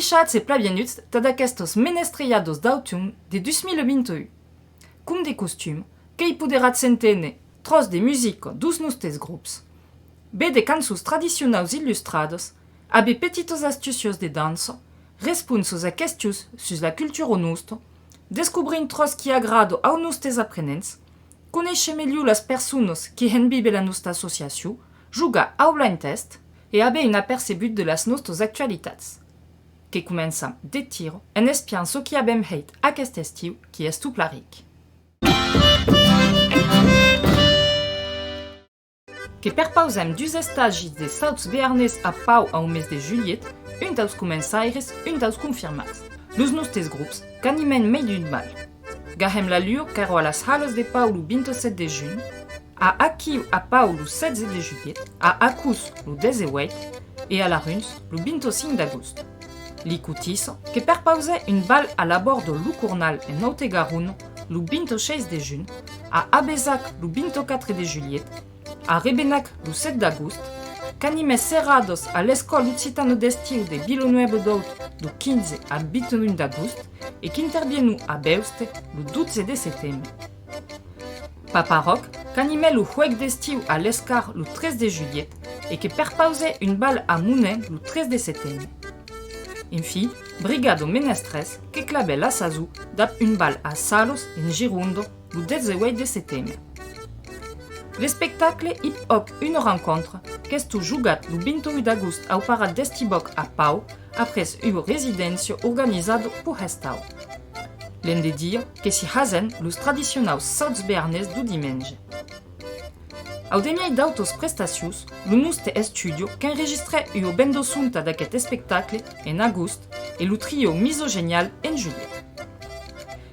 Atichats e plaviennuts tad aquestos menestriados d'autun de 2021. Cum de costum, que i poderat sentene, tros de musico dus nostres grups, be de cançons tradicionals illustrados, abe petitos astucios de dansa, responsos a questius sus la cultura nostra, descobrin tros qui agrado au nostres aprenents, conèixer melhor las personas qui henbibe la nostra associació, juga au blind test e abe un apercebut de las nostres actualitats, que començam de tiro en espiant so qui abem heit aquest estiu qui est tuplaric. Que perpausem dus estagis de sauts bearnès a Pau au mes de juliet, un taus començaires, un taus confirmats. Los nostres grups qu'animen mei d'un mal. Gahem la lure caro a las halos de Pau lo 27 de juny, a Akiu a Pau lo 16 de juliet, a Acus lo 18 et a la Runs lo 25 d'agost. Li coutisso que perpause un bal a la bord de Lucournal en Haute-Garonne lo 26 de juny, a Abezac lo 24 de juliet, a Rebenac lo 7 d'agost, qu'animes serrados a l'escola occitano d'estiu de Villanueva d'Aut do 15 al 21 d'agost e qu'intervienu a Beuste lo 12 de setembre. Paparoc, qu'anime lo jueg d'estiu a l'Escar lo 13 de juliet e que perpause un bal a Mounet lo 13 de setembre. Infi, Brigado Menestres que clabe la Sazou dap un bal a Salos en Girondo lo 18 de setembre. Le spectacle hip-hop Une rencontre qu'est jugat lo 28 d'agost au parat d'Estiboc a Pau après une résidence organisada por Restau. L'en de dire que si hasen los tradicionaus sauts bearnès du diumenge. Au demiei d'autos prestacions, lo nostre estudio qu'enregistre une bendosunta d'aquest spectacle en agost et lo trio Misogenial en juillet.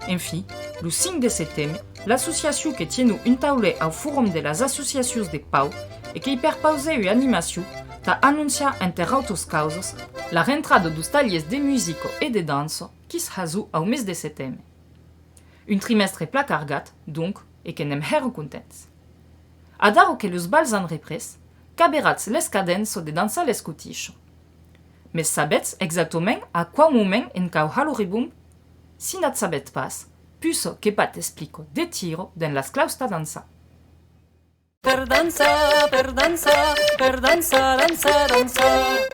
Enfin, le 5 de setembre, l'association que tient un tauler au Forum de las Associacions de Pau et qui perpause une animation t'a annoncé entre autres causes la rentrada dos talles de musique et de danse qui se hazu au mes de setembre. Un trimestre placargat, donc, et que n'aime hero contents. Adaro que los bals en repres, caberats les cadences de dansa les cotiches. Mais sabets exactement à quoi moment en cau haloribum? Si nat sabet pas, puso que pat explico de tiro dans las clausta dansa. Per dansa, per dansa, per dansa, dansa, dansa.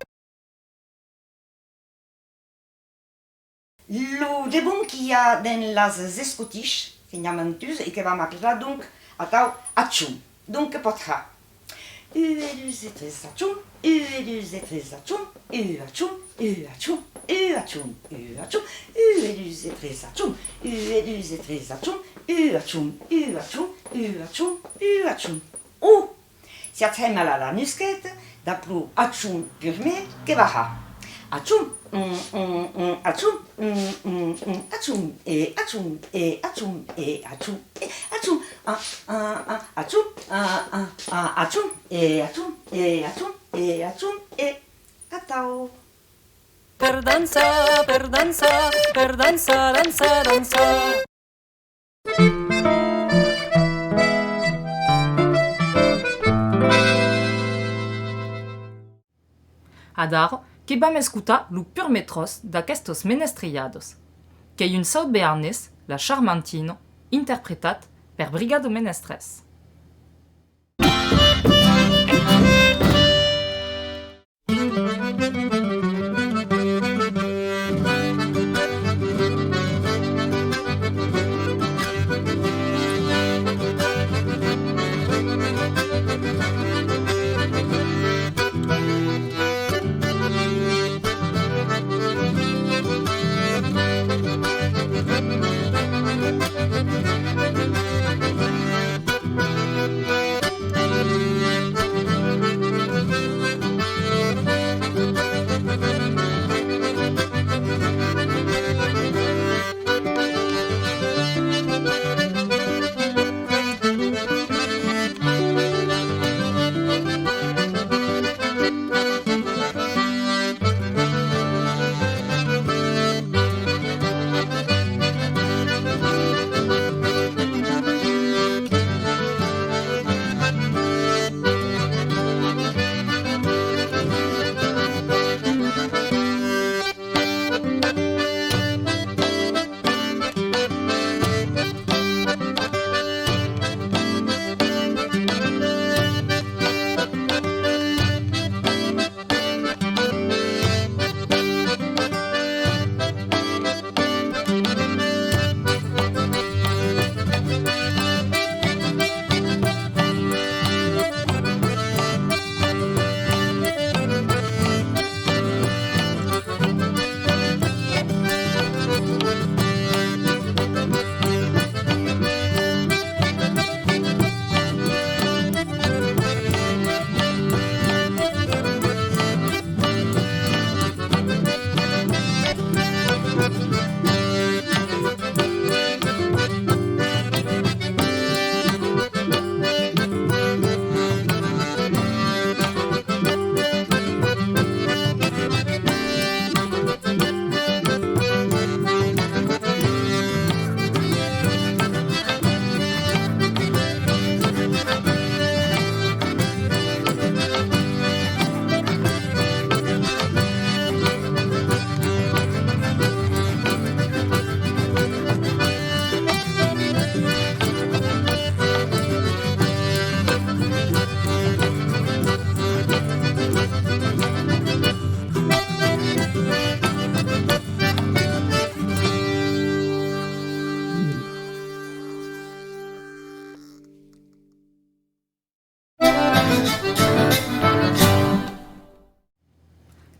Lo debon qu'il y a dans las escotiches, finamentuse, et que va m'aclarer donc à tau atchoum. Donc potra. U2 et 3 atchoum, U2 et 3 atchoum, U-atchoum, U-atchoum, U-atchoum, U-atchoum, U2 et 3 atchoum, U2 et 3 atchoum, U-atchoum, U-atchoum, U-atchoum, U-atchoum. Oh! Si athem à la nusquette, d'aplou atchoum purmé, que va. Atchoum, atchoum, atchoum, et atchoum, et atchoum, et atchoum, et atchoum, atchoum, atchoum, et atchoum, et atchoum, et atchoum, et atao. Per dansa, per dansa, per dansa, dansa, dansa. Adar, que vam escutar lo pur metros d'aquestos menestriados, que un saut bearnès, la Charmantino, interpretat per Brigado Menestres.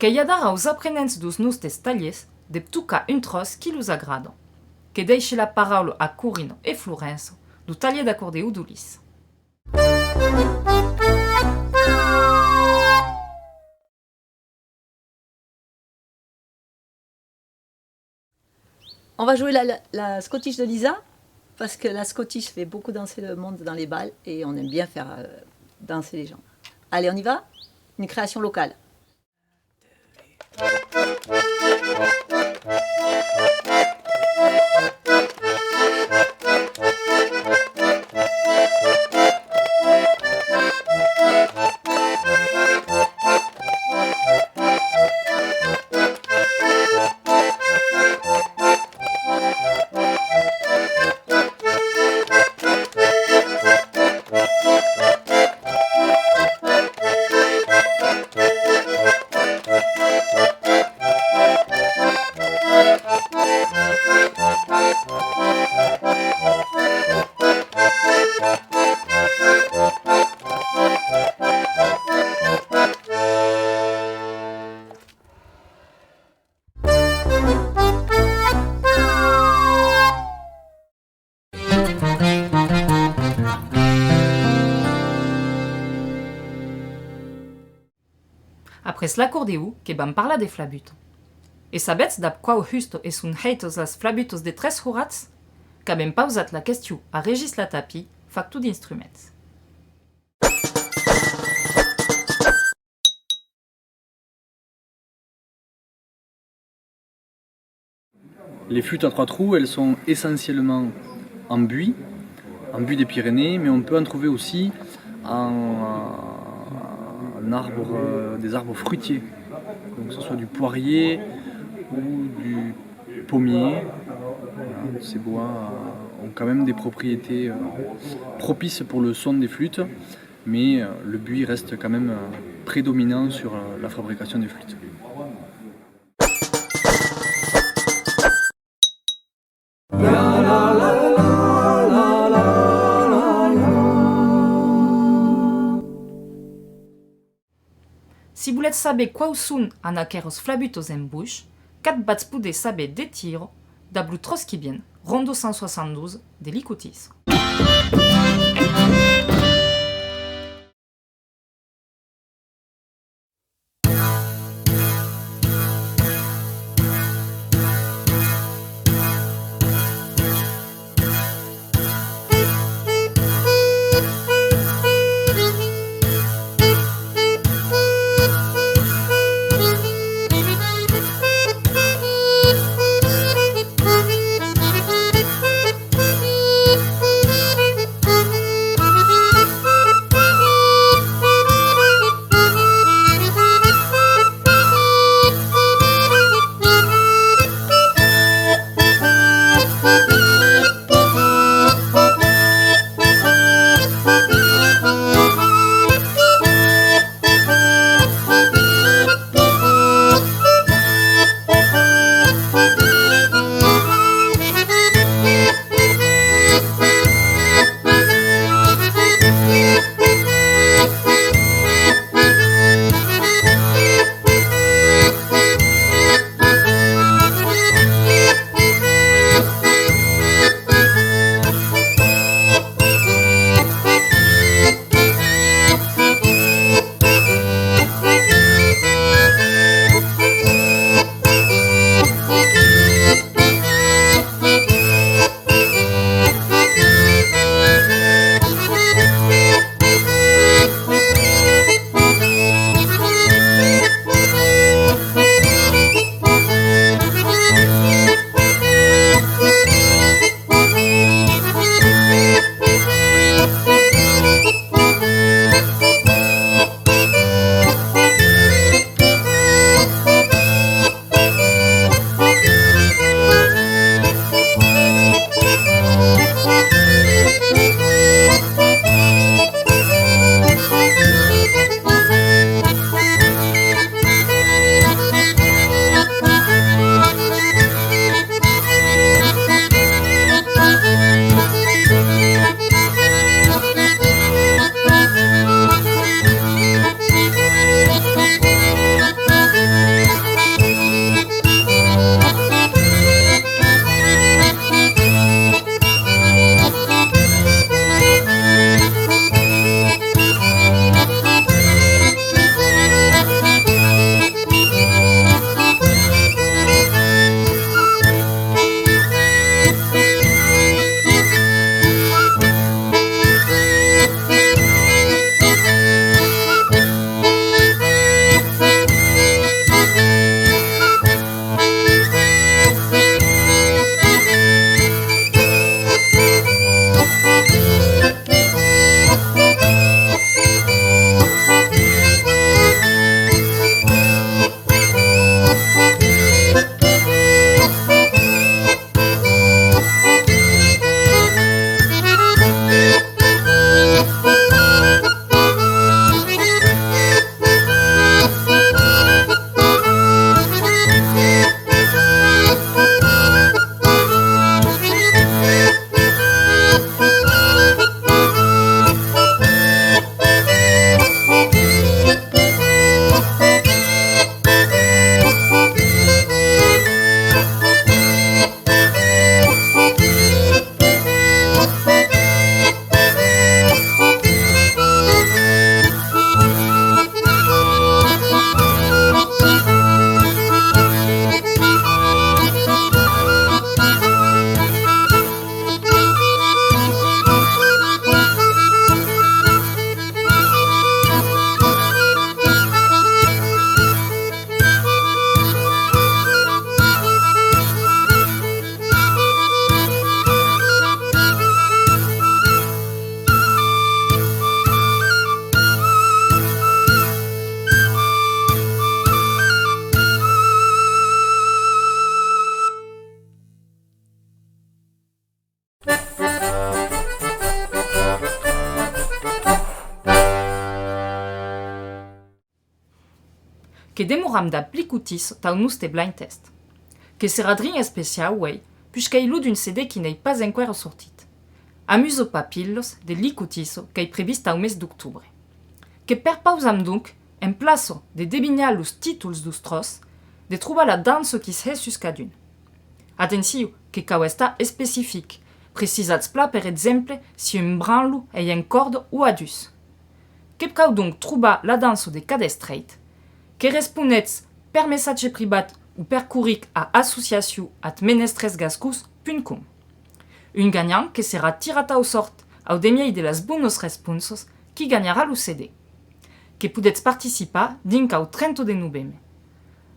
Que hi ha d'ara aos aprenents dos nostres tallers de tocar un tros qui los agrada. Que deixe la paraula a Corino e Florenzo do taller d'acordeu d'Ulis. On va jouer la Scottish de Lisa, parce que la Scottish fait beaucoup danser le monde dans les bals et on aime bien faire danser les gens. Allez, on y va? Une création locale. Après l'accordeu, que vam parla de flabuto. E sabetz d'ab quau justo e sun heitos las flabutos de tres jurats? Qu'avem pausat la question a Régis Latapi, factu d'instruments. Les flûtes à trois trous, elles sont essentiellement en buis des Pyrénées, mais on peut en trouver aussi des arbres fruitiers, donc que ce soit du poirier ou du pommier. Voilà, ces bois ont quand même des propriétés propices pour le son des flûtes, mais le buis reste quand même prédominant sur la fabrication des flûtes. Si vous voulez saber quau sun an aqueros flabutos en bouche, cat bats poude saber de tiro, d'ablu troskibien, rondo 172, de l'Icoutis. que demoram da plicutis tau nous te blind test. Que sera drin especial, wey, puisqu'il d'une CD qui n'est pas encore sortit. Amuso papillos de licutiso qu'est prevista au mes d'octobre. Que per pausam donc, en plaço de debinar los títols dos tros, de trobar la danse qui s'est jusqu'à-d'une. Atenció, que cau està especific, precisats pla per exemple si un branlo est en corde ou adus. Que cau donc trobar la danse de cada straight, que respondets per messatge privat ou per corric a associació@menestresgascus.com. Un gagnant que sera tirat au sort au demiei de las bonos responsos qui gagnera le CD. Que podets participar dinc au 30 de novembre.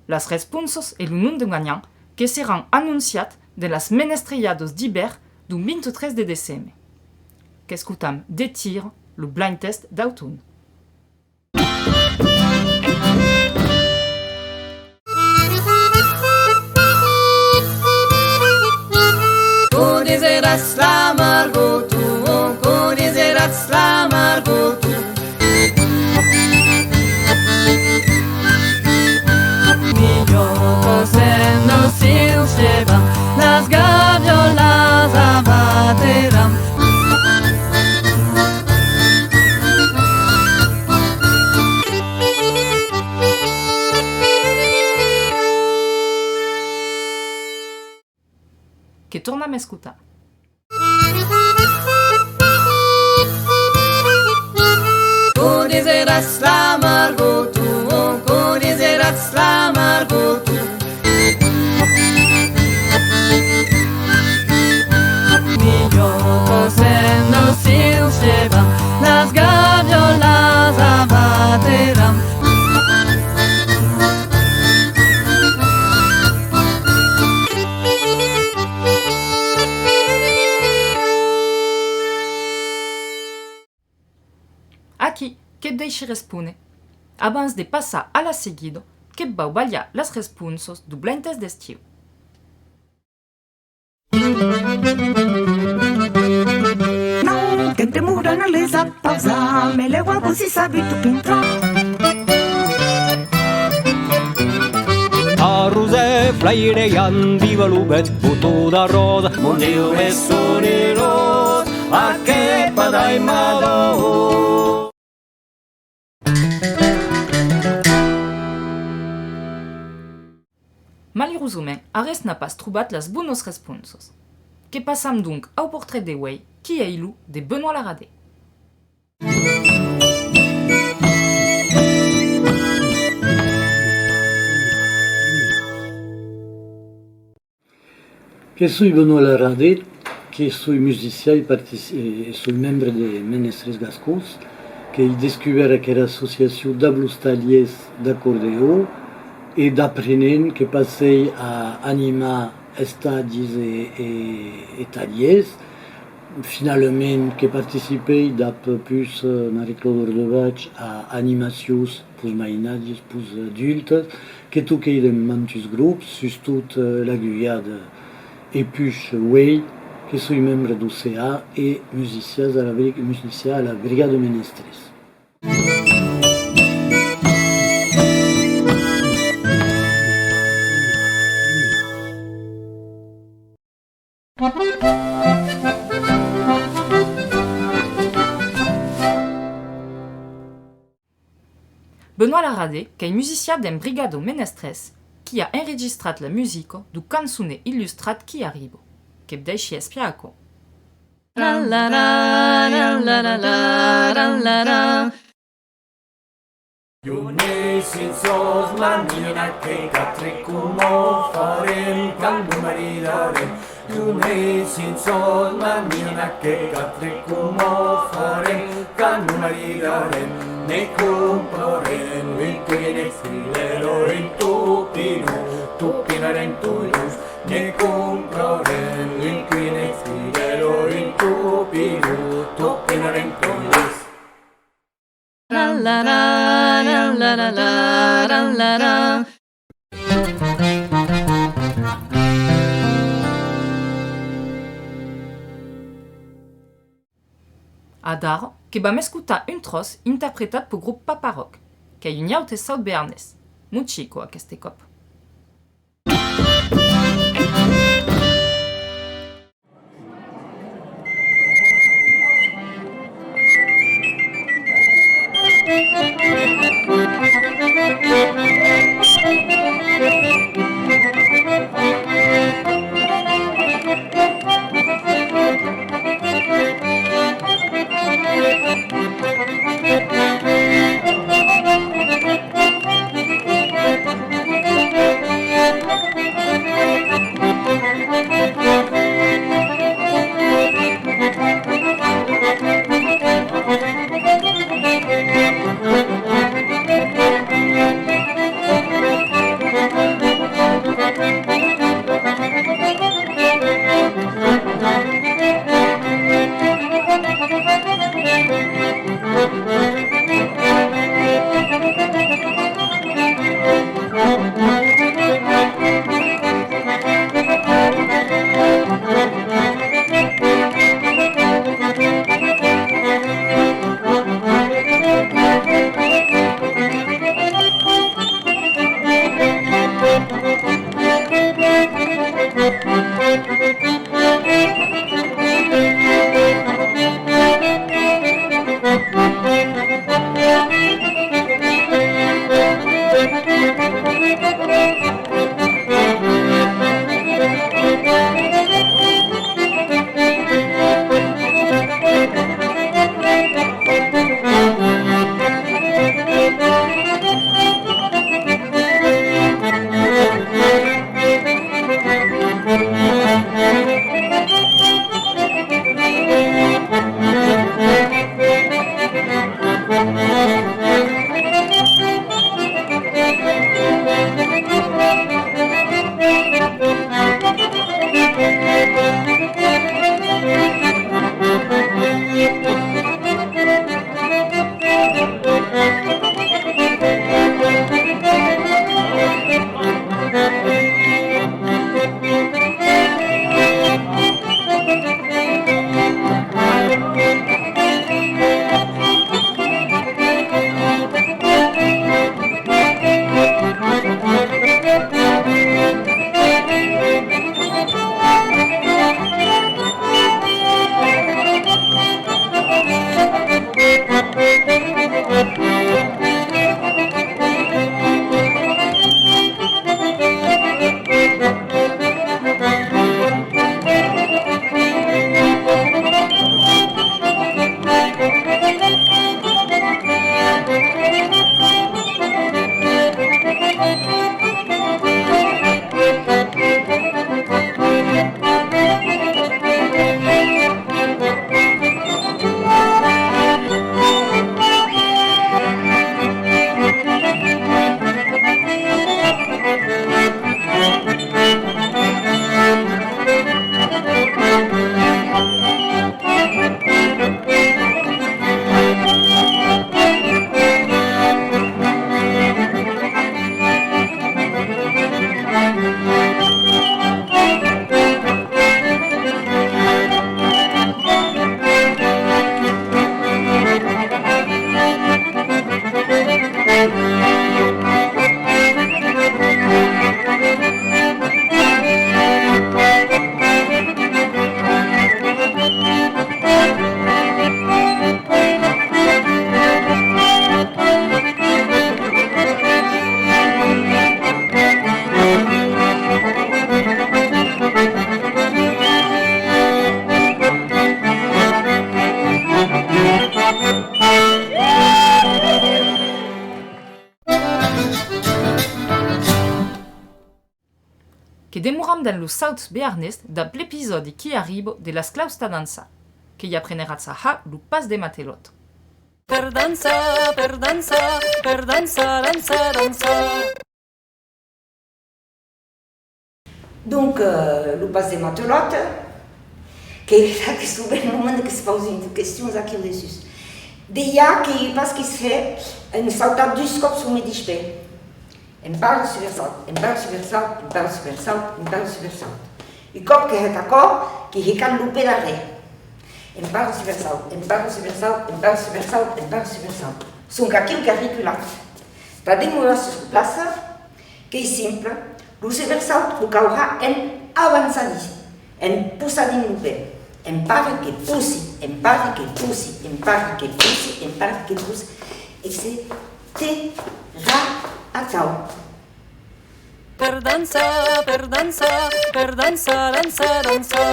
Las responsos et le nom de gagnant que seran anunciat de las menestrellados d'hiver du 23 de décembre. Qu'escutam de tir le blind test d'automne. Codiseras la Margot, codiseras la Margot. Millocos en los cielos llevan, las gaviolas abaterán. Que tornam a escutar. Codiseras la Margot, codiseras la Margot. Millocos en los cielos llevan, las gaviolas abaterán. Aqui, que deixe respone. Abans de passar a la seguido, que vau ballar las responsos du blind test d'estiu. Non, que te muren a les apausa, me le guapo si sabi tu pintra. A rosè flaireiant, viva l'ubet, botó de rosa, mon Déu és sonerós, aquest padai madó. Malheureusament, arrest n'a pas trobat las bonos responsos. Que passam donc au portrait de Wey, qui est ilou de Benoît Laradé. Que soy Benoît Laradé, que soy musicien e soy membre de Menestres Gascos, que he descobert que era associació de blues tallers d'acordeó e d'aprenent que passei a animar estadis e tallers. Finalment que participei d'ap plus Marie-Claude Ordebach a animacions pus mainadis, pus adultes, que toquei de mantus grups, sus tot la Guyade e plus Wey, que soy membre do CA e musicien a la Brigade Menestres. Benoît Laradé, qui est musicien d'un brigado menestres, qui a enregistré la musique du canzone illustrat qui arrive, que deixi espiaco. La la la la la la la la la. Ionessin sos manina che catricumo farem candu maridarem. Ionessin sos manina che catricumo farem candu maridarem. Ne comprarem vinquine filero in tupino, tupinarem tuius. Ne comprarem vinquine filero in tupino, tupinarem tuius. La la la la la la la la la. Adar, que vam escutar un tros interpretat pel grup Paparoc, que hi uniau de South Bearnes, Muchico a queste cop. che demuram dans lo South Bearnest da l'episodi qui arrivo de las clausta dansa, che gli apprenerazza ha lo pas de matelot. Per dansa, dansa, dansa. Donc, le passe des matelotes, que là, que souvent, le moment que se pose une question, ça qu'il dessus. Déjà, parce qu'il se fait une saltade du scope sur mes dispés. Une barre sur versal, une barre sur versal, une barre sur versal, une barre sur versal. Et comme que c'est d'accord, qui est quand loupé d'arrêt. Une barre sur versal, une barre sur versal, une barre sur versal, une barre sur versal. Sont quelqu'un qui arrive là. Tradim la plaça, que és simple, l'Usever Saut ho caurà en avançadís, en possadin nouvelle, en pare que pussi, en pare que pussi, en pare que pussi, en pare que pussi, et c'est terra a cau. Per dansa, per dansa, per dansa, dansa, dansa.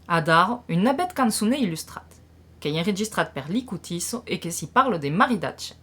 Adar, une nabette canzone illustrate, che è registrata per l'Icutiso e che si parla dei maridaci.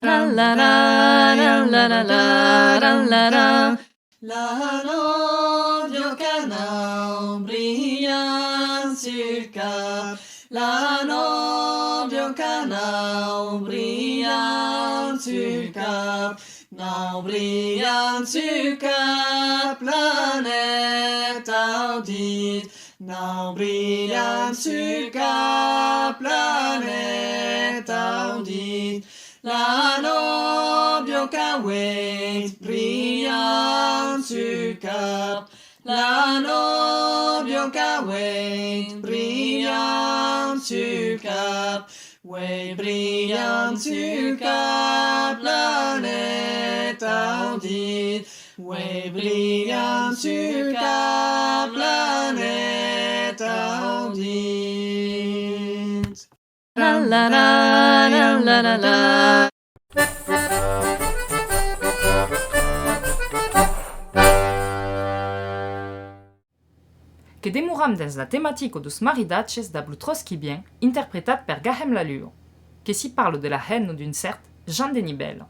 La la la la la la la la la la. La novio canal brillant sur cap. La novio canal brillant sur cap. Now brillant sur cap, planète audite. Now brillant sur cap, planète audite. La novio cawet brillant sur cap. La novio cawet brillant sur cap. Ouais, brillant sur cap, planète audite. Ouais, brillant sur cap, planète audite. La la la la la la la. Che demuram dins la tematico dos maridaches da Blutroschi bien, interpretat per Gahem Laluo, che si parle de la haine d'une certe Jean Denibel.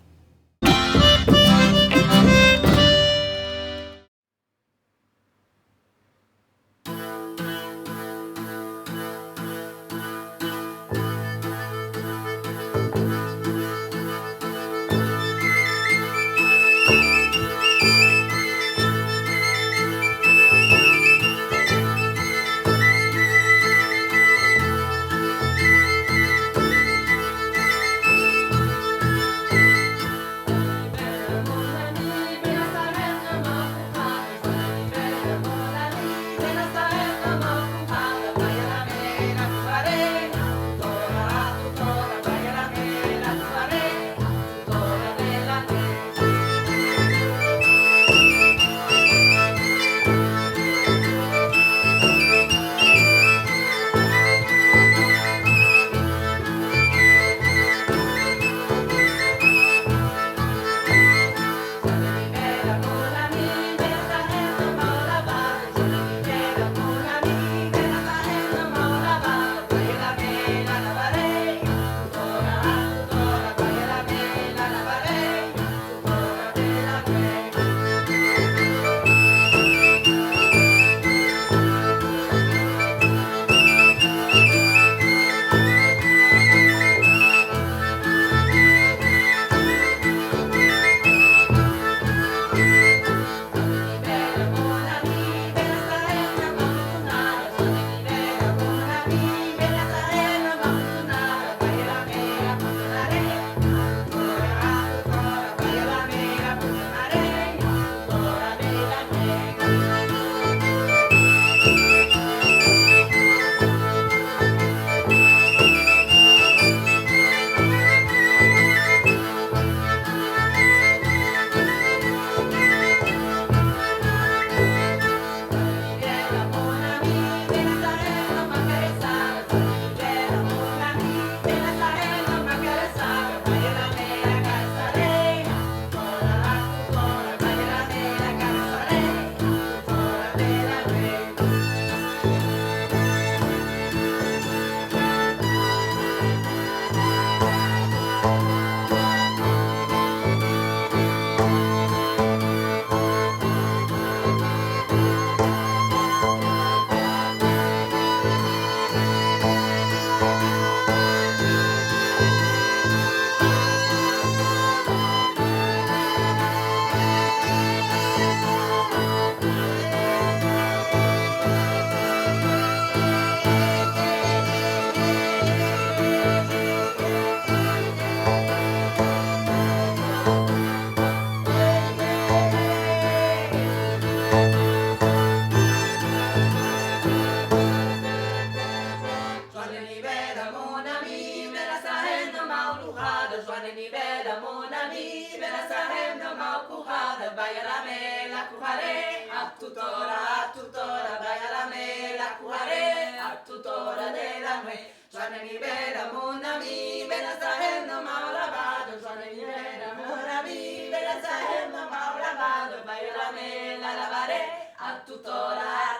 vaya la mela, cujaré, a tutora, vaya la mela, cujaré, a tutora de la nuez. Joan mi vera, mon ami, vera sahem no maurabado, Joan mi vera, mon ami, vera sahem no maurabado, vaya la mela, lavaré, a tutora,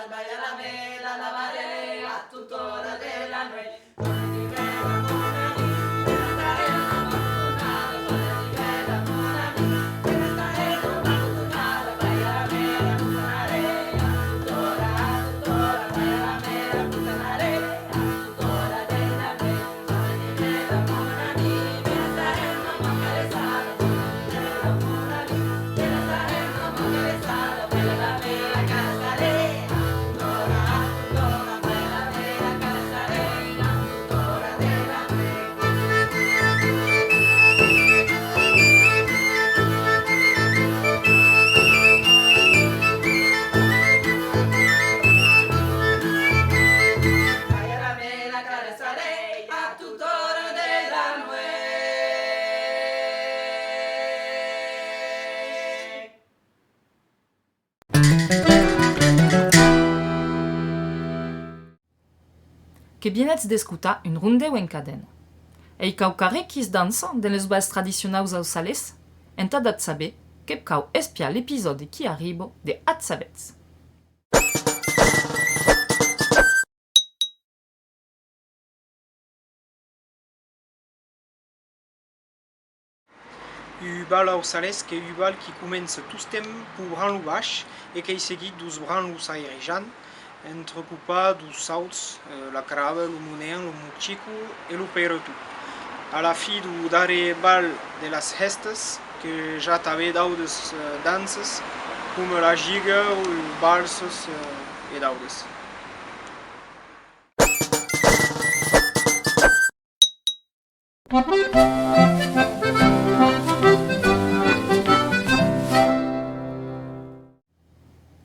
vaya la mela, lavaré, a tutora de la nuez. Joan mi vera, mon ami, vera sahem no maurabado, Joan mi vera, mon ami, vera sahem no maurabado, vaya la mela, cujaré, a tutora, vaya la mela, cujaré. Que bienets d'escutar un rundeu en cadena. Ei cau carequis dansa de les balls tradicionaus aux sales, enta dat saber que cau espiar l'épisode qui arriba de Atzavets. Un bal aux sales que un bal qui commence tout le temps pour bran lo baix et qui est seguit dos bran los airejant, entrecoupats dos sauts, la crava, le monen, le mochico et le perotu. À la fin du dernier bal de las gestes, que ja t'avais d'autres danses, comme la giga ou le balsos et d'autres.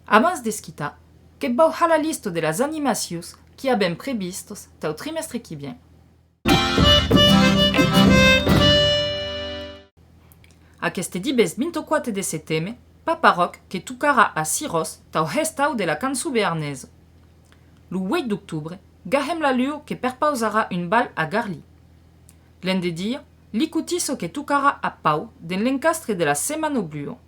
Abans d'esquita, que bau ha la lista de las animacions qui habem previstos tau trimestre qui vient. Aquest dibes 24 de setembre, Papa Rock que tocarà a Siros tau restau de la cançó bearnesa. Le 8 d'octubre, gahem la lur que perpausarà un bal a Garli. L'en de dir, l'icutiso que tocarà a Pau den l'encastre de la Semana Bluo.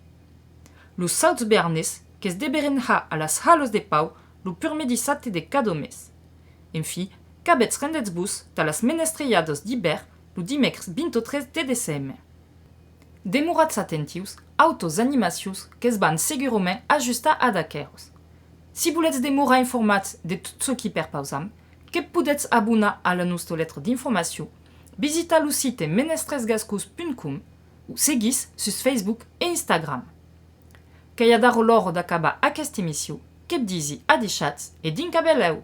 Le Sauts bearnes que es deberenha a las halos de Pau lo purmedissate de cadomès. En fi, cabets rendets bus ta las menestreiados d'hiver lo dimecres 23 de decembre. Demorats attentius, autos animacions que es van segurament ajustar ad aqueros. Si volets demorar informats de tot ce qui perpausam, que podets abonar a la nostra lettre d'informació, visita lo site menestresgascus.com ou seguis sus Facebook e Instagram. Que hi ha d'aro l'hora d'acabar aquesta emissió, que dizi a deixats e d'incabeleu!